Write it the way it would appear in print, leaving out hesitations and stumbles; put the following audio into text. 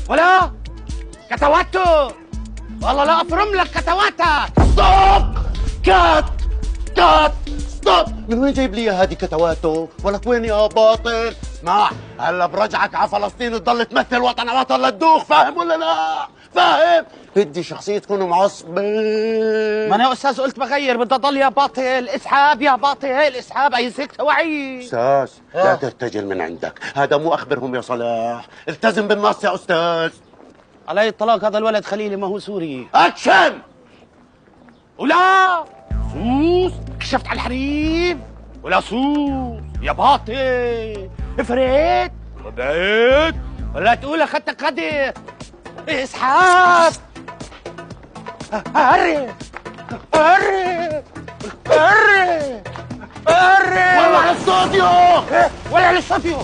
ولا كتواتو، والله لا افرم لك كتواتا. ستوب. كات كات ستوب. من وين جايب لي هذه كتواتو؟ ولك وين يا باطل؟ اسمع، هلا برجعك على فلسطين تضل تمثل وطن وطن للدوخ، فاهم ولا لا؟ فاهم؟ بدي شخصية تكون معصبة. ما انا يا استاذ قلت بغير، بدي اضل يا باطل. اسحاب يا باطل، اسحاب. ايزك توعي استاذ لا ترتجل من عندك، هذا مو اخبرهم يا صلاح، التزم بالنص يا استاذ. علي الطلاق، هذا الولد خليلي ما هو سوري. اكشن. ولا سوس كشفت على الحريم، ولا سوس يا باطل. افرد وبعد، ولا تقول اخدتك غدر. اسحاب. هرب هرب هرب هرب. والله على الاستوديو. ولا على الاستوديو.